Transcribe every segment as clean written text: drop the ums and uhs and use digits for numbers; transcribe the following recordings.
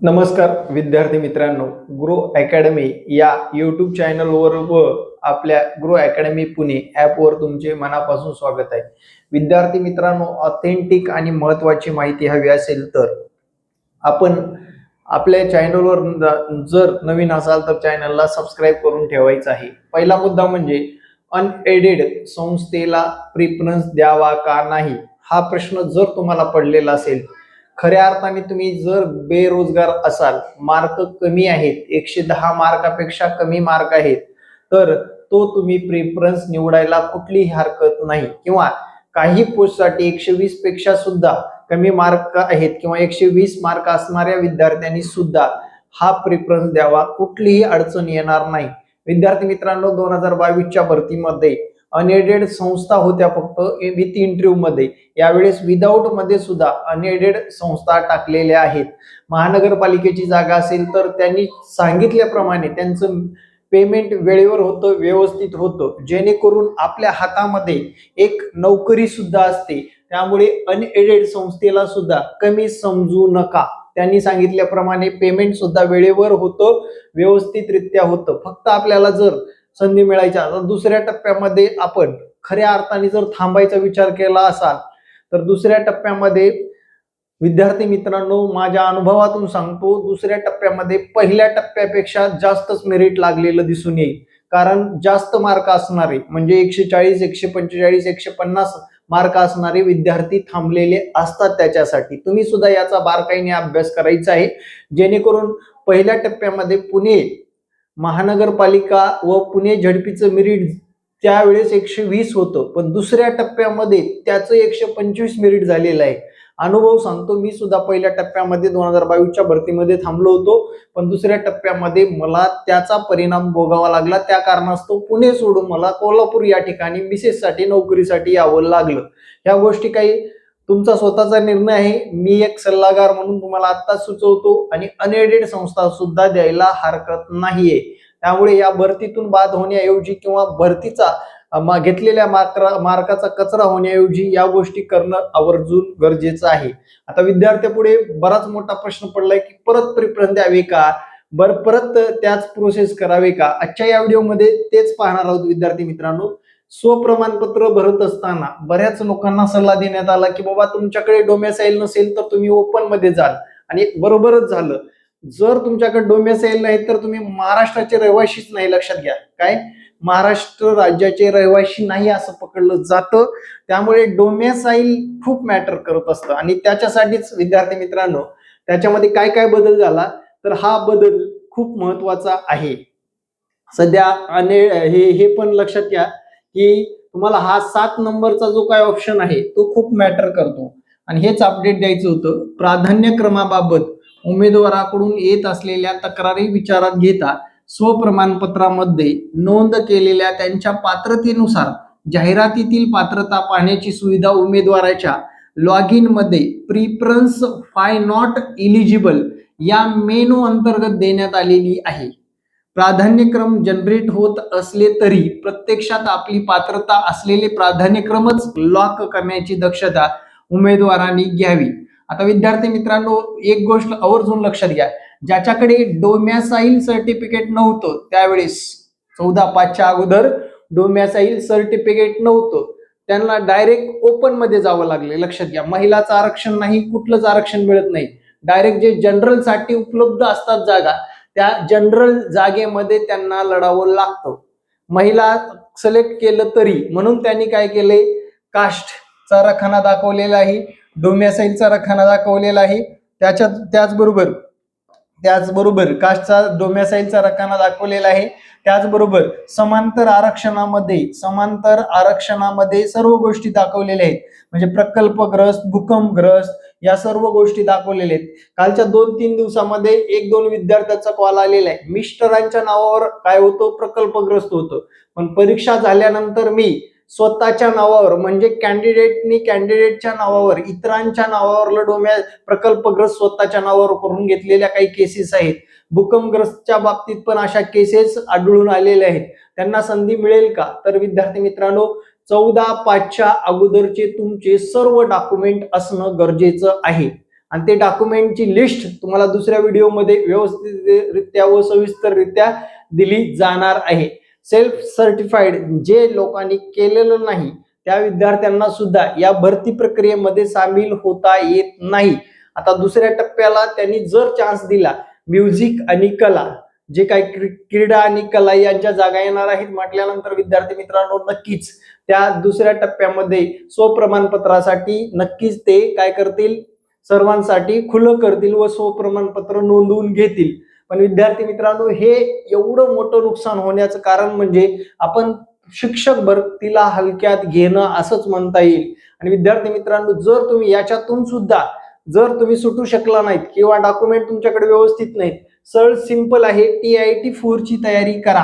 नमस्कार विद्यार्थी मित्रांनो, ग्रो अकॅडमी या यूट्यूब चॅनलवर व आपल्या ग्रो अकॅडमी पुणे ॲपवर तुमचे मनापासून स्वागत आहे. विद्यार्थी मित्रांनो, ऑथेंटिक आणि महत्त्वाची माहिती हवी असेल तर आपण आपल्या चॅनलवर जर नवीन असाल तर चॅनलला सबस्क्राईब करून ठेवायचं आहे. पहिला मुद्दा म्हणजे अनएडेड संस्थेला प्रेफरन्स द्यावा का नाही, हा प्रश्न जर तुम्हाला पडलेला असेल, खऱ्या अर्थाने तुम्ही जर बेरोजगार असाल, मार्क कमी आहेत, 110 मार्कापेक्षा कमी मार्क आहेत, तर तो तुम्ही प्रेफरन्स निवडायला कुठलीही हरकत नाही. किंवा काही पोस्टसाठी 120 पेक्षा सुद्धा कमी मार्क आहेत किंवा 120 मार्क असणाऱ्या विद्यार्थ्यांनी सुद्धा हा प्रेफरन्स द्यावा, कुठलीही अडचण येणार नाही. विद्यार्थी मित्रांनो, 2022च्या भरतीमध्ये अनएडेड संस्था होत्या फक्त विथ इंटरव्ह्यू मध्ये. यावेळेस विदाऊट मध्ये सुद्धा अनएडेड संस्था टाकलेल्या आहेत. महानगरपालिकेची जागा असेल तर त्यांनी सांगितल्याप्रमाणे त्यांचं पेमेंट वेळेवर होतं, व्यवस्थित होतं, जेणेकरून आपल्या हातामध्ये एक नोकरी सुद्धा असते. त्यामुळे अनएडेड संस्थेला सुद्धा कमी समजू नका. त्यांनी सांगितल्याप्रमाणे पेमेंट सुद्धा वेळेवर होतं, व्यवस्थितरित्या होतं. फक्त आपल्याला जर संधी मिळायच्या तर दुसऱ्या टप्प्यामध्ये आपण खऱ्या अर्थाने जर थांबायचा विचार केला असाल तर दुसऱ्या टप्प्यामध्ये विद्यार्थी मित्रांनो, माझ्या अनुभवातून सांगतो, दुसऱ्या टप्प्यामध्ये पहिल्या टप्प्यापेक्षा जास्तच मेरिट लागलेलं दिसून येईल. कारण जास्त मार्क असणारे म्हणजे 140, 145, 150 मार्क असणारे विद्यार्थी थांबलेले असतात. त्याच्यासाठी तुम्ही सुद्धा याचा बारकाईने अभ्यास करायचा आहे, जेणेकरून पहिल्या टप्प्यामध्ये पुणे महानगरपालिका व पुणे झडपीचं मेरिट त्यावेळेस 120 होतं, पण दुसऱ्या टप्प्यामध्ये त्याचं 125 मेरिट झालेलं आहे. अनुभव सांगतो, मी सुद्धा पहिल्या टप्प्यामध्ये 2022च्या भरतीमध्ये थांबलो होतो, पण दुसऱ्या टप्प्यामध्ये मला त्याचा परिणाम भोगावा लागला. त्या कारणास्तव पुणे सोडून मला कोल्हापूर या ठिकाणी मिसेससाठी नोकरीसाठी यावं लागलं. ह्या गोष्टी काही तुमचा स्वतःचा निर्णय आहे, मी एक सल्लागार म्हणून तुम्हाला आत्ताच सुचवतो. आणि अनएडेड संस्था सुद्धा द्यायला हरकत नाहीये. त्यामुळे या भरतीतून बाद होण्याऐवजी किंवा भरतीचा घेतलेल्या मार्काचा कचरा होण्याऐवजी या गोष्टी करणं आवर्जून गरजेचं आहे. आता विद्यार्थ्यापुढे बराच मोठा प्रश्न पडलाय की परत प्रेफरन्स द्यावे का, परत त्याच प्रोसेस करावे का. आजच्या या व्हिडिओमध्ये तेच पाहणार आहोत. विद्यार्थी मित्रांनो, स्वप्रमाणपत्र भरत असताना बऱ्याच लोकांना सल्ला देण्यात आला की बाबा तुमच्याकडे डोमेसाईल नसेल तर तुम्ही ओपन मध्ये जाल. आणि बरोबरच झालं. जर तुमच्याकडे डोमेसाईल नाही तर तुम्ही महाराष्ट्राचे रहिवाशीच नाही. लक्षात घ्या, काय महाराष्ट्र राज्याचे रहिवाशी नाही असं पकडलं जातं. त्यामुळे डोमेसाईल खूप मॅटर करत असतं. आणि त्याच्यासाठीच विद्यार्थी मित्रांनो, त्याच्यामध्ये काय काय बदल झाला तर हा बदल खूप महत्वाचा आहे. सध्या हे पण लक्षात घ्या की तुम्हाला हा 7 नंबरचा जो काय ऑप्शन आहे तो खूप मॅटर करतो. आणि हेच अपडेट द्यायचं होतं. प्राधान्यक्रमाबाबत उमेदवाराकडून येत असलेल्या तक्रारी विचारात घेता स्वप्रमाणपत्रामध्ये नोंद केलेल्या त्यांच्या पात्रतेनुसार जाहिरातीतील पात्रता पाहण्याची सुविधा उमेदवाराच्या लॉग इन मध्ये प्रिफरन्स फाय नॉट इलिजिबल या मेनू अंतर्गत देण्यात आलेली आहे. प्राधान्यक्रम जनरेट होत असले तरी प्रत्यक्षात आपली पात्रता असलेले प्राधान्यक्रमच लॉक करण्याची दक्षता उमेदवारांनी घ्यावी. आता विद्यार्थी मित्रांनो, एक गोष्ट आवर्जून लक्षात घ्या, ज्याच्याकडे डोमॅसाईल सर्टिफिकेट नव्हतं त्यावेळेस 14/5च्या अगोदर डोमॅसाईल सर्टिफिकेट नव्हतं, त्यांना डायरेक्ट ओपन मध्ये जावं लागले. लक्षात घ्या, महिलाचं आरक्षण नाही, कुठलंच आरक्षण मिळत नाही. डायरेक्ट जे जनरल साठी उपलब्ध असतात जागा, त्या जनरल जागेमध्ये त्यांना लढावं लागतं. महिला सिलेक्ट केलं तरी, म्हणून त्यांनी काय केलंय, कास्टचा रखाना दाखवलेला आहे, डोमॅसाईलचा रखाना दाखवलेला आहे, त्याचबरोबर कास्टचा डोमॅसाईलचा रखाना दाखवलेला आहे. त्याचबरोबर समांतर आरक्षणामध्ये सर्व गोष्टी दाखवलेल्या आहेत. म्हणजे प्रकल्पग्रस्त, भूकंपग्रस्त या सर्व गोष्टी दाखवलेल्या आहेत. कालच्या 2-3 दिवसामध्ये 1-2 विद्यार्थ्यांचा कॉल आलेला आहे. मिस्टरांच्या नावावर काय होतं, प्रकल्पग्रस्त होतं, पण परीक्षा झाल्यानंतर मी स्वतःच्या नावावर म्हणजे कॅन्डिडेटच्या नावावर, इतरांच्या नावावर प्रकल्पग्रस्त स्वतःच्या नावावर करून घेतलेल्या काही केसेस आहेत. भूकंपग्रस्तच्या बाबतीत पण अशा केसेस आढळून आलेल्या आहेत. त्यांना संधी मिळेल का, तर विद्यार्थी मित्रांनो, 14/5च्या अगोदरचे तुमचे सर्व डॉक्युमेंट असणं गरजेचं आहे. आणि ते डॉक्युमेंटची लिस्ट तुम्हाला दुसऱ्या व्हिडिओमध्ये व्यवस्थितरित्या व सविस्तररित्या दिली जाणार आहे. सेल्फ सर्टिफाईड जे लोकांनी केलेलं नाही त्या विद्यार्थ्यांना सुद्धा या भरती प्रक्रियेमध्ये सामील होता येत नाही. आता दुसऱ्या टप्प्याला त्यांनी जर चान्स दिला, म्युझिक आणि कला जे काही क्रीडा आणि कला यांच्या जागा येणार आहेत म्हटल्यानंतर विद्यार्थी मित्रांनो नक्कीच त्या दुसऱ्या टप्प्यामध्ये स्वप्रमाणपत्रासाठी नक्कीच ते काय करतील, सर्वांसाठी खुलं करतील व स्वप्रमाणपत्र नोंदवून घेतील. पण विद्यार्थी मित्रांनो हे एवढं मोठं नुकसान होण्याचं कारण म्हणजे आपण शिक्षक भरतीला हलक्यात घेणं असंच म्हणता येईल. आणि विद्यार्थी मित्रांनो जर तुम्ही याच्यातून सुद्धा जर तुम्ही सुटू शकला नाहीत किंवा डॉक्युमेंट तुमच्याकडे व्यवस्थित नाहीत, सरळ सिंपल आहे, TIT 4 ची तयारी करा.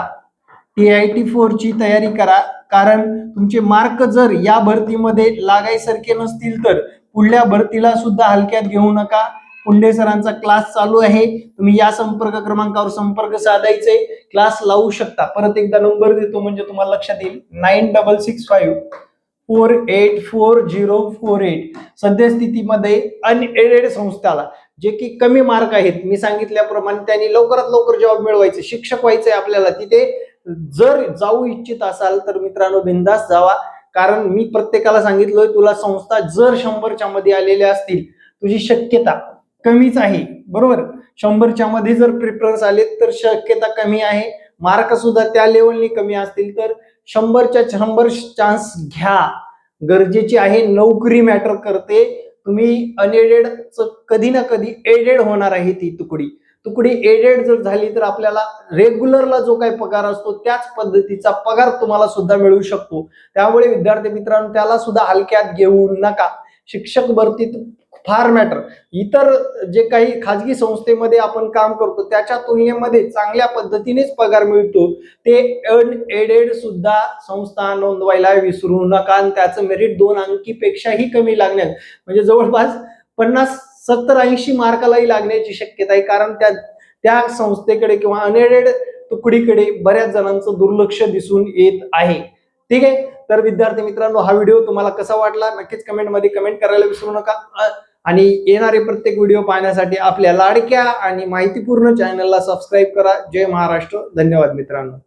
TIT 4 ची तयारी करा, कारण तुमचे मार्क जर या भरतीमध्ये लागायसारखे नसतील तर पुढल्या भरतीला सुद्धा हलक्यात घेऊ नका. पुंडे सरांचा क्लास चालू आहे, तुम्ही या संपर्क क्रमांकावर संपर्क साधायचे, क्लास लावू शकता. परत एकदा नंबर देतो म्हणजे तुम्हाला लक्षात येईल, 9665484048. सद्यस्थितीमध्ये अनएडेड संस्थाला जे की कमी मार्क आहेत, मी सांगितल्याप्रमाणे त्यांनी लवकरात लवकर जॉब मिळवायचे, शिक्षक व्हायचंय आपल्याला, तिथे जर जाऊ इच्छित असाल तर मित्रांनो बिंदास जावा. कारण मी प्रत्येकाला सांगितलोय तुला संस्था जर 100च्या मध्ये आलेल्या असतील, तुझी शक्यता कमीच आहे, बरोबर. 100च्या मध्ये जर प्रिफरन्स आले तर शक्यता कमी आहे, मार्क सुद्धा त्या लेवलनी कमी असतील तर 100च्या 100 चान्स घ्या, गरजेची आहे. नोकरी मॅटर करते. तुम्ही अनएडेड कधी ना कधी एडेड होणार आहे. ती तुकडी एडेड जर झाली तर आपल्याला रेग्युलरला जो काही पगार असतो त्याच पद्धतीचा पगार तुम्हाला सुद्धा मिळू शकतो. त्यामुळे विद्यार्थी मित्रांनो त्याला सुद्धा हलक्यात घेऊ नका. शिक्षक भरतीत फार मॅटर, इतर जे काही खाजगी संस्थेमध्ये आपण काम करतो त्याच्या तुलनेमध्ये चांगल्या पद्धतीनेच पगार मिळतो. ते अनएडेड सुद्धा संस्था नोंदवायला विसरू नका. आणि त्याचं मेरिट 2 अंकीपेक्षाही कमी लागण्यात म्हणजे जवळपास 50, 70, 80 मार्कालाही लागण्याची शक्यता आहे. कारण त्या संस्थेकडे किंवा अनएडेड तुकडीकडे बऱ्याच जणांचं दुर्लक्ष दिसून येत आहे. ठीक आहे, तर विद्यार्थी मित्रांनो हा व्हिडिओ तुम्हाला कसा वाटला नक्कीच कमेंटमध्ये कमेंट करायला विसरू नका. आणि येणारे प्रत्येक व्हिडिओ पाहण्यासाठी आपल्या लाडक्या आणि माहितीपूर्ण चॅनलला सबस्क्राईब करा. जय महाराष्ट्र. धन्यवाद मित्रांनो.